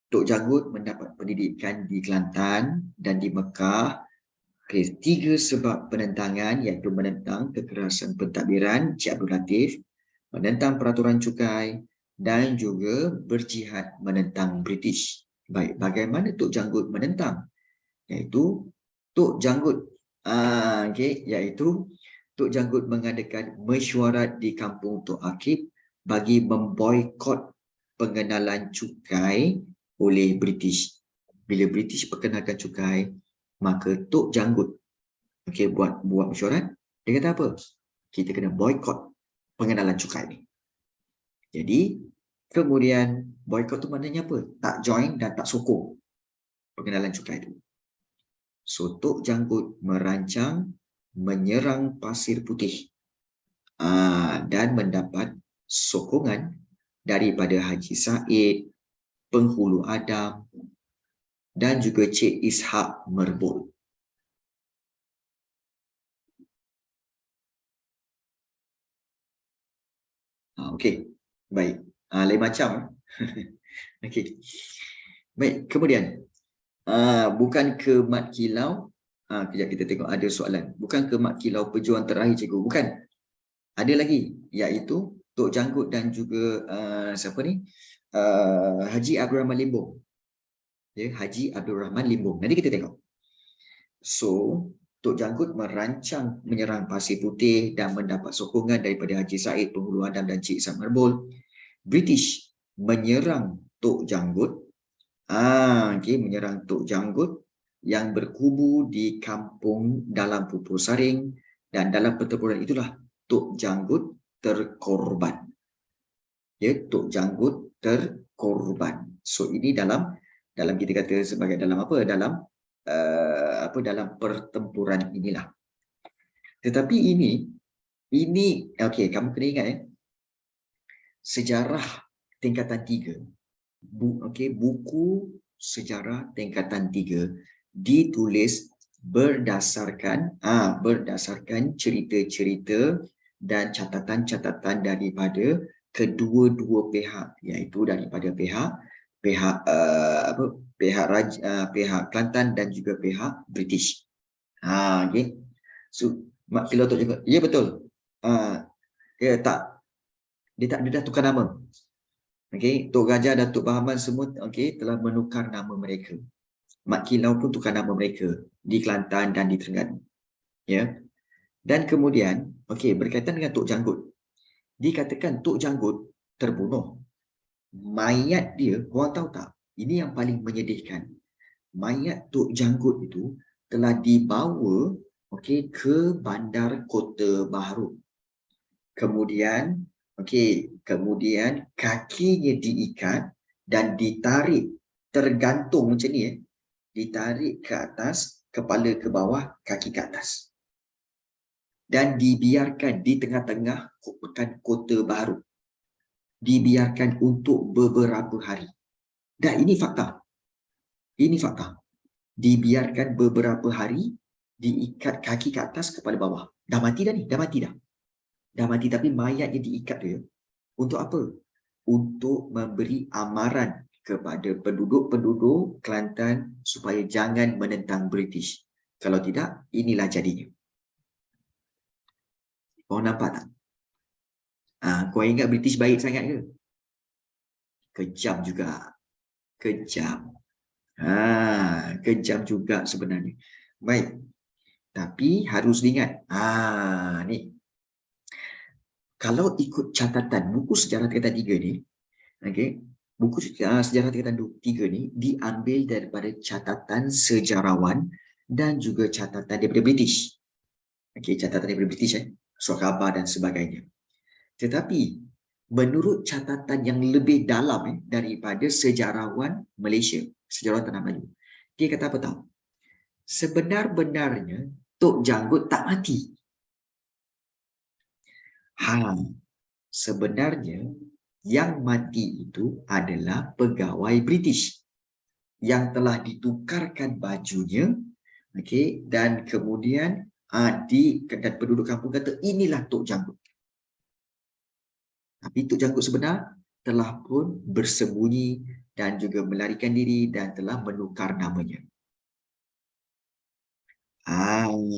Tok Janggut mendapat pendidikan di Kelantan dan di Mekah. Okay, 3 sebab penentangan iaitu menentang kekerasan pentadbiran Cik Abdul Latif, menentang peraturan cukai dan juga berjihad menentang British. Baik, bagaimana Tok Janggut menentang? Iaitu Tok Janggut iaitu Tok Janggut mengadakan mesyuarat di kampung Tok Akib bagi memboikot pengenalan cukai oleh British. Bila British perkenalkan cukai, maka Tok Janggut buat mesyuarat. Dia kata apa? Kita kena boikot pengenalan cukai ni. Jadi kemudian boikot tu maknanya apa? Tak join dan tak sokong pengenalan cukai tu. So Tok Janggut merancang menyerang Pasir Putih dan mendapat sokongan daripada Haji Said, Penghulu Adam dan juga Cik Ishak Merbul. Okey, baik. Lain macam. Okey. Baik, kemudian bukan ke Mat Kilau. Kejap kita tengok ada soalan. Bukan ke Mat Kilau pejuang terakhir cikgu? Bukan. Ada lagi, iaitu Tok Janggut dan juga siapa ni? Haji Abdul Rahman Limbong. Haji Abdul Rahman Limbong. Nanti kita tengok. So, Tok Janggut merancang menyerang Pasir Putih dan mendapat sokongan daripada Haji Said, Penghulu Adam dan Cik Ishak Merbul. British menyerang Tok Janggut. Menyerang Tok Janggut yang berkubu di kampung dalam Pupur Saring, dan dalam pertempuran itulah Tok Janggut terkorban. Tok Janggut terkorban. So ini dalam kita kata sebagai dalam apa? Dalam pertempuran inilah. Tetapi ini okey, kamu kena ingat sejarah tingkatan 3. Buku sejarah tingkatan 3 ditulis berdasarkan cerita-cerita dan catatan-catatan daripada kedua-dua pihak, iaitu daripada pihak Kelantan dan juga pihak British. So Mak Kilau tu juga. Ya, betul. Dia dah tukar nama. Tok Gajah dan Tok Bahaman semua telah menukar nama mereka. Mat Kilau pun tukar nama mereka di Kelantan dan di Terengganu. Dan kemudian berkaitan dengan Tok Janggut. Dikatakan Tok Janggut terbunuh. Mayat dia, korang tahu tak? Ini yang paling menyedihkan. Mayat Tok Janggut itu telah dibawa ke bandar Kota Baharu. Kemudian kakinya diikat dan ditarik, tergantung macam ni, ditarik ke atas, kepala ke bawah, kaki ke atas, dan dibiarkan di tengah-tengah pekan Kota Baharu, dibiarkan untuk beberapa hari. Dan ini fakta. Dibiarkan beberapa hari, diikat kaki ke atas, kepala bawah. Dah mati tapi mayatnya diikat dia. Untuk apa? Untuk memberi amaran kepada penduduk Kelantan supaya jangan menentang British. Kalau tidak, inilah jadinya. Kau nampak tak? Kau ingat British baik sangat ke? Kejam juga. Kejam juga sebenarnya. Baik. Tapi harus diingat. Ni. Kalau ikut catatan buku sejarah tingkatan 3 ni, buku sejarah tingkatan 3 ni diambil daripada catatan sejarawan dan juga catatan daripada British. Catatan daripada British, surat khabar dan sebagainya. Tetapi menurut catatan yang lebih dalam daripada sejarawan Malaysia, sejarawan Tanah Melayu, dia kata apa tahu? Sebenar-benarnya Tok Janggut tak mati. Sebenarnya Yang mati itu adalah pegawai British yang telah ditukarkan bajunya, okey, dan kemudian dan penduduk kampung kata inilah Tok Janggut. Tapi Tok Janggut sebenar telah pun bersembunyi dan juga melarikan diri dan telah menukar namanya.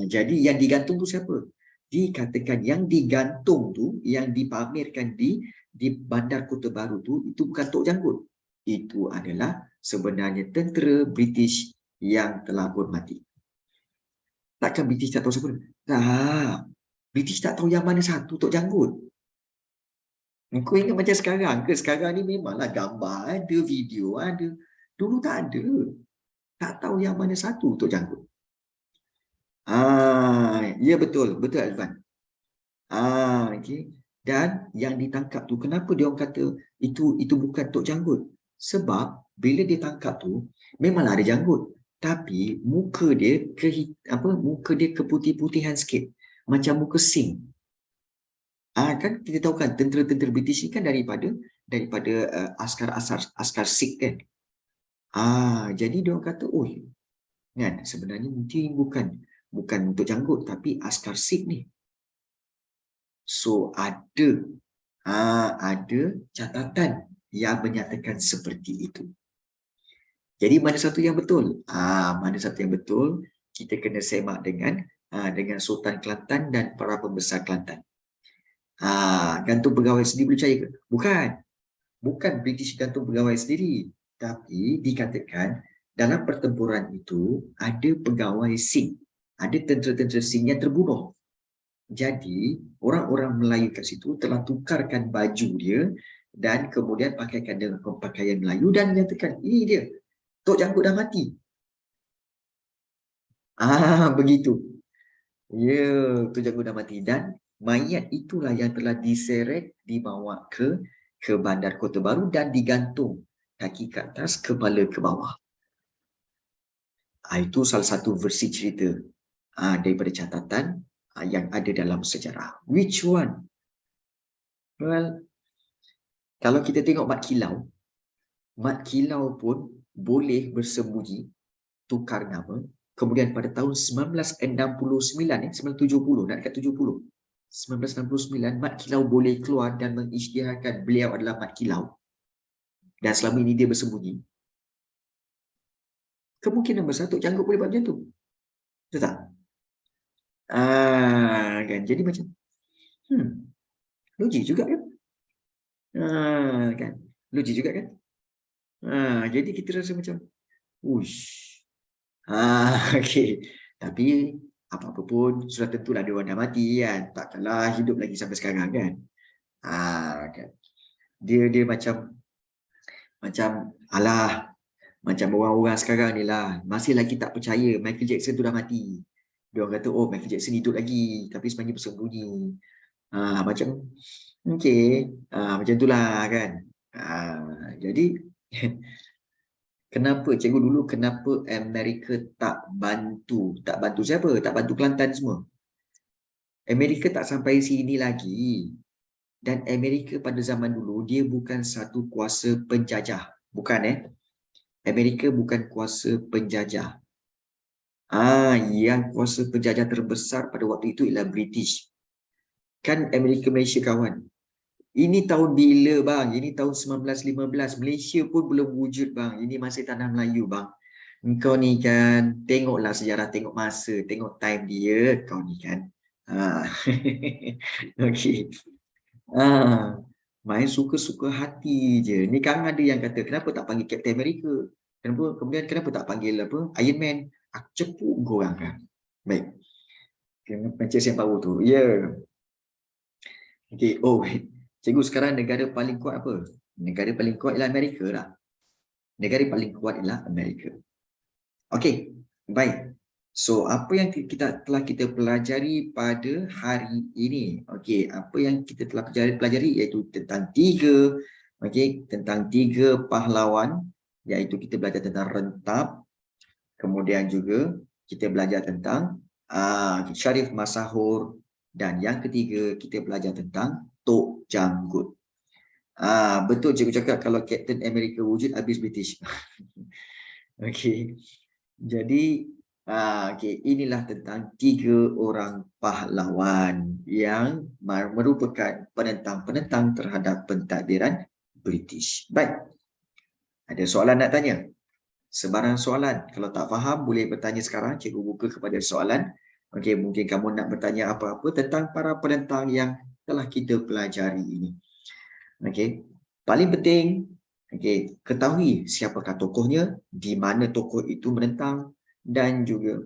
Jadi yang digantung tu siapa? Dikatakan yang digantung tu, yang dipamerkan di Bandar Kota Baru tu, itu bukan Tok Janggut. Itu adalah sebenarnya tentera British yang telah pun mati. Takkan British tak tahu siapa? Tak. British tak tahu yang mana satu Tok Janggut. Kau ingat macam sekarang ke? Sekarang ni memanglah gambar ada, video ada. Dulu tak ada. Tak tahu yang mana satu Tok Janggut. Ya betul, betul Azwan. Okay. Dan yang ditangkap tu, kenapa dia orang kata itu bukan Tok Janggut? Sebab bila dia tangkap tu, memanglah ada janggut. Tapi muka dia keputih-putihan sikit. Macam muka Sing. Kan kita tahu kan tentera-tentera British ni kan daripada askar Sikh kan. Jadi dia orang kata, oh kan sebenarnya mungkin bukan untuk janggut tapi askar Sikh ni. So ada catatan yang menyatakan seperti itu. Jadi mana satu yang betul? Mana satu yang betul? Kita kena semak dengan Sultan Kelantan dan para pembesar Kelantan. Gantung pegawai sendiri boleh percaya ke? Bukan British gantung pegawai sendiri. Tapi dikatakan dalam pertempuran itu ada pegawai Sing, ada tentera-tentera Sing yang terbunuh. Jadi orang-orang Melayu kat situ telah tukarkan baju dia dan kemudian pakaikan dengan pakaian Melayu dan menyatakan ini dia, Tok Janggut dah mati. Begitu. Ya, Tok Janggut dah mati dan mayat itulah yang telah diseret dibawa ke Bandar Kota Baru dan digantung kaki ke atas, kepala ke bawah. Itu salah satu versi cerita daripada catatan yang ada dalam sejarah. Which one? Well, kalau kita tengok Mat Kilau pun boleh bersembunyi, tukar nama. Kemudian pada tahun 1969, 1970, nak dekat 70. 1969, Mat Kilau boleh keluar dan mengisytiharkan beliau adalah Mat Kilau. Dan selama ini dia bersembunyi. Kemungkinan besar Tok Janggut boleh buat macam tu. Betul tak? Kan? Jadi macam, logik juga kan? Kan? Logik juga kan? Jadi kita rasa macam, uish. Okay. Tapi apa-apa pun sudah tentulah dia orang dah mati kan. Takkanlah hidup lagi sampai sekarang kan. Kan. Dia macam alah, macam orang-orang sekarang ni lah masih lagi tak percaya Michael Jackson tu dah mati. Dia orang kata oh Michael Jackson hidup lagi tapi sebenarnya bersembunyi. Macam okey, macam itulah kan. Jadi kenapa cikgu dulu Amerika tak bantu siapa? Tak bantu Kelantan semua. Amerika tak sampai sini lagi. Dan Amerika pada zaman dulu dia bukan satu kuasa penjajah. Bukan Amerika bukan kuasa penjajah. Yang kuasa penjajah terbesar pada waktu itu ialah British. Kan Amerika Malaysia kawan. Ini tahun bila bang? Ini tahun 1915. Malaysia pun belum wujud bang. Ini masih tanah Melayu bang. Kau ni kan tengoklah sejarah, tengok masa, tengok time dia. Kau ni kan. Okey. Main suka-suka hati je. Ni kan ada yang kata kenapa tak panggil Captain America? Kenapa tak panggil Iron Man? Aku cepuk korang kan. Baik. Manchester Power tu. Ya. Okey. Cikgu sekarang negara paling kuat apa? Negara paling kuat ialah Amerika lah. Negara paling kuat ialah Amerika. Okey. Baik. So, apa yang telah kita pelajari pada hari ini? Okey, apa yang kita telah pelajari iaitu tentang tiga pahlawan, iaitu kita belajar tentang Rentap, kemudian juga kita belajar tentang Sharif Masahur, dan yang ketiga kita belajar tentang Tok Janggut. Betul cikgu cakap kalau Captain America wujud habis British. Okey. Jadi inilah tentang 3 orang pahlawan yang merupakan penentang-penentang terhadap pentadbiran British. Baik. Ada soalan nak tanya? Sebarang soalan. Kalau tak faham boleh bertanya sekarang. Cikgu buka kepada soalan. Okey, mungkin kamu nak bertanya apa-apa tentang para penentang yang telah kita pelajari ini. Okey. Paling penting, okey, ketahui siapakah tokohnya, di mana tokoh itu menentang dan juga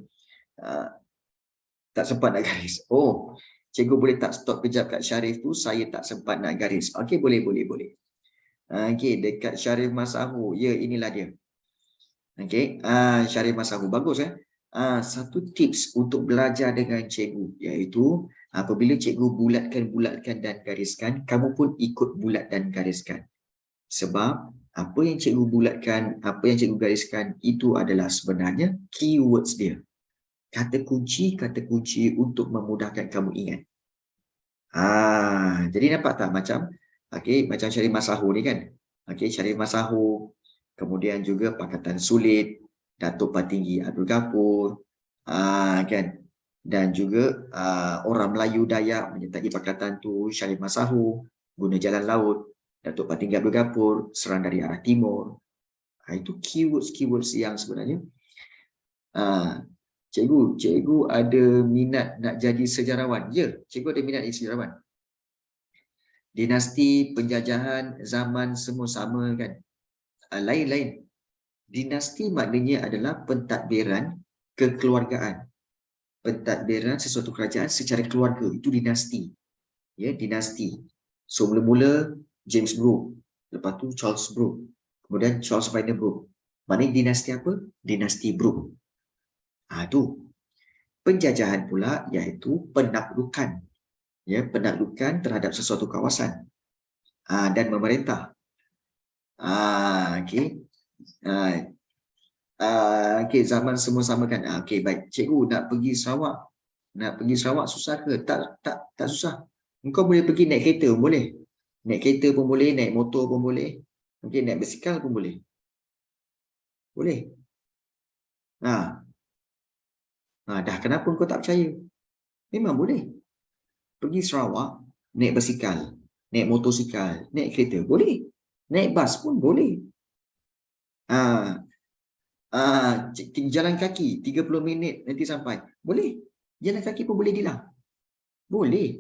tak sempat nak garis. Oh, cikgu boleh tak stop kejap kat Syarif tu, saya tak sempat nak garis. Okey, boleh. Okey, dekat Syarif Masahu. Ya, inilah dia. Okey, Syarif Masahu. Bagus satu tips untuk belajar dengan cikgu, iaitu apabila cikgu bulatkan dan gariskan, kamu pun ikut bulat dan gariskan. Sebab apa yang cikgu bulatkan, apa yang cikgu gariskan, itu adalah sebenarnya keywords dia. Kata kunci untuk memudahkan kamu ingat. Jadi nampak tak macam Syarif Masahu ni kan? Syarif Masahu, kemudian juga Pakatan Sulit, Datuk Patinggi Abdul Gafur, kan? Dan juga orang Melayu Dayak menyertai Pakatan tu, Syarif Masahu, guna jalan laut, Datuk Patinggi Abdul Gafur, serang dari arah timur. Itu keywords yang sebenarnya cikgu ada minat nak jadi sejarawan. Ya, cikgu ada minat jadi sejarawan. Dinasti penjajahan zaman semua sama kan? Lain-lain. Dinasti maknanya adalah pentadbiran kekeluargaan. Pentadbiran sesuatu kerajaan secara keluarga, itu dinasti. Ya, dinasti. So mula-mula James Brooke, lepas tu Charles Brooke, kemudian Charles Ryder Brooke. Maknanya dinasti apa? Dinasti Brooke. Itu. Penjajahan pula iaitu penaklukan. Ya, penaklukan terhadap sesuatu kawasan dan memerintah. Okey. Zaman semua sama kan. Okey, baik. Cikgu nak pergi Sarawak. Nak pergi Sarawak susah ke? Tak susah. Engkau boleh pergi naik kereta pun boleh. Naik kereta pun boleh, naik motor pun boleh. Okey, naik basikal pun boleh. Boleh. Dah kenapa kau tak percaya? Memang boleh. Pergi Sarawak, naik basikal, naik motosikal, naik kereta, boleh. Naik bas pun boleh. Jalan kaki 30 minit nanti sampai. Boleh. Jalan kaki pun boleh dilang. Boleh.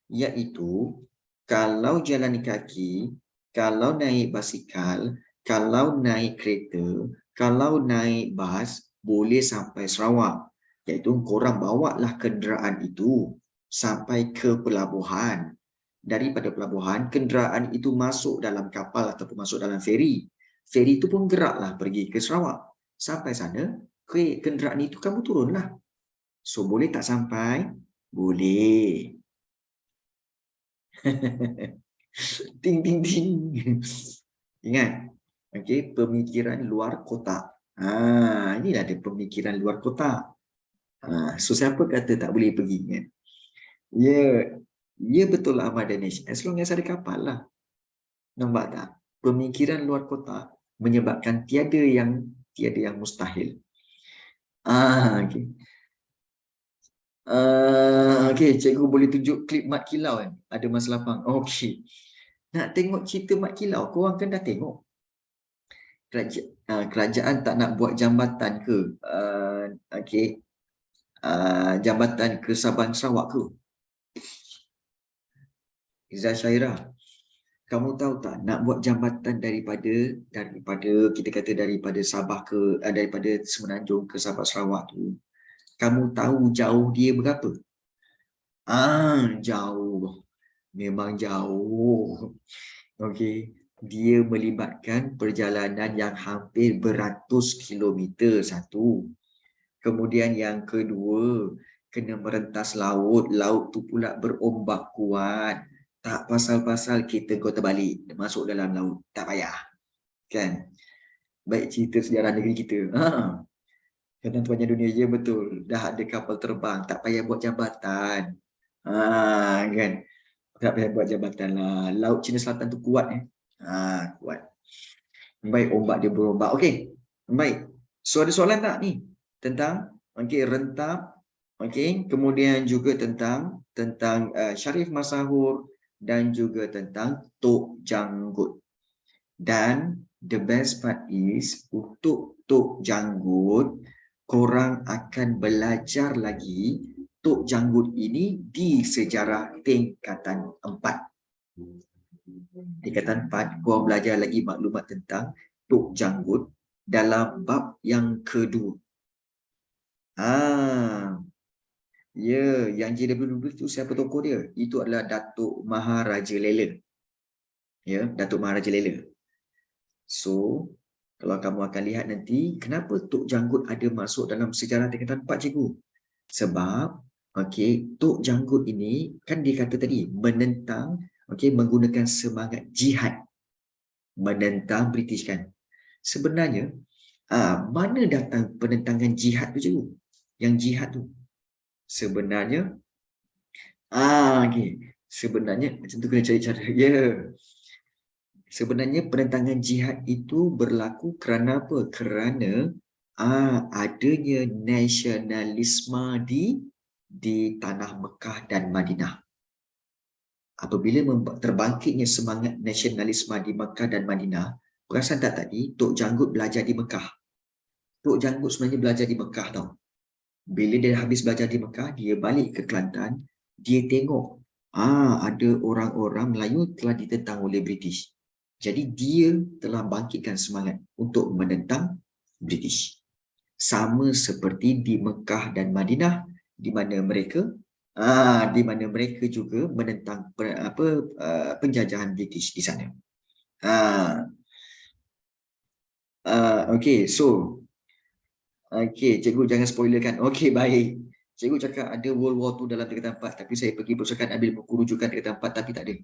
Iaitu kalau jalan kaki, kalau naik basikal, kalau naik kereta, kalau naik bas, boleh sampai Sarawak. Iaitu korang bawalah kenderaan itu sampai ke pelabuhan. Daripada pelabuhan, kenderaan itu masuk dalam kapal ataupun masuk dalam feri. Feri itu pun geraklah pergi ke Sarawak. Sampai sana, kenderaan itu kamu turunlah. So, boleh tak sampai? Boleh. Ting, ting, ting. Ingat, pemikiran luar kotak. Inilah ada pemikiran luar kotak. So, siapa kata tak boleh pergi? Kan? Ya betul lah Ahmad Danish. As long as ada kapal lah. Nampak tak? Pemikiran luar kotak menyebabkan tiada yang mustahil. Cikgu boleh tunjuk klip Mat Kilau kan? Ada Mas Lapang. Okey. Nak tengok cerita Mat Kilau, korang kan dah tengok. Kerajaan tak nak buat jambatan ke? Jambatan ke Sabang Sarawak ke? Izzah Syairah, kamu tahu tak nak buat jambatan daripada kita kata daripada Sabah ke daripada Semenanjung ke Sabah Sarawak tu, kamu tahu jauh dia berapa? Jauh. Memang jauh. Okey, dia melibatkan perjalanan yang hampir beratus kilometer satu. Kemudian yang kedua, kena merentas laut. Laut tu pula berombak kuat. Tak pasal-pasal kita kau terbalik masuk dalam laut. Tak payah. Kan? Baik cerita sejarah negeri kita. Tuan-tuan dunia, ya betul. Dah ada kapal terbang. Tak payah buat jambatan. Kan. Tak payah buat jabatan lah. Laut Cina Selatan tu kuat kuat. Baik, ombak dia berombak. Okey. Baik. So ada soalan tak ni? Tentang rentap. Okey, kemudian juga tentang Syarif Masahur dan juga tentang Tok Janggut. Dan the best part is untuk Tok Janggut, korang akan belajar lagi Tok Janggut ini di sejarah tingkatan 4. Tingkatan 4, korang belajar lagi maklumat tentang Tok Janggut dalam bab yang kedua. Ya, yang JWW itu siapa tokoh dia? Itu adalah Datuk Maharaja Lela. Ya, Datuk Maharaja Lela. So, kalau kamu akan lihat nanti, kenapa Tok Janggut ada masuk dalam sejarah tingkatan 4, cikgu? Sebab, Tok Janggut ini, kan dia kata tadi, menentang, menggunakan semangat jihad. Menentang British kan. Sebenarnya, mana datang penentangan jihad tu, cikgu? Yang jihad tu. Sebenarnya, sebenarnya, macam tu kena cari cara. Ya. Sebenarnya penentangan jihad itu berlaku kerana apa? Kerana adanya nasionalisme di tanah Mekah dan Madinah. Apabila terbangkitnya semangat nasionalisme di Mekah dan Madinah, perasan tak tadi Tok Janggut belajar di Mekah. Tok Janggut sebenarnya belajar di Mekah tau. Bila dia habis belajar di Mekah, dia balik ke Kelantan, dia tengok ada orang-orang Melayu telah ditentang oleh British. Jadi dia telah bangkitkan semangat untuk menentang British. Sama seperti di Mekah dan Madinah, di mana mereka juga menentang penjajahan British di sana. Okey, so cikgu jangan spoilerkan. Okey, baik. Cikgu cakap ada World War II dalam tingkatan 4, tapi saya pergi perpustakaan ambil buku rujukan tingkatan 4, tapi tak ada.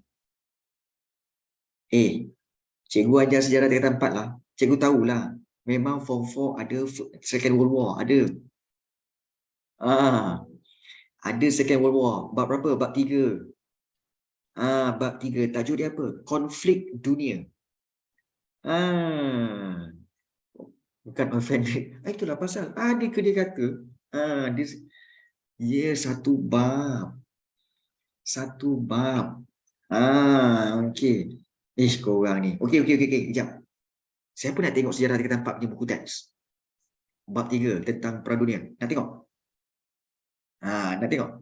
Cikgu ajar sejarah tingkatan 4 lah. Cikgu tahulah. Memang Form 4 ada Second World War. Ada. Ada Second World War. Bab berapa? Bab 3. Bab 3. Tajuk dia apa? Konflik dunia. Bukan offended. Itulah pasal. Ada ke dia kata? Satu bab. Satu bab. Okey. Korang ni. Okey. Sekejap. Saya pun nak tengok sejarah tingkatan 4 punya buku teks. Bab 3 tentang Perang Dunia. Nak tengok? Nak tengok?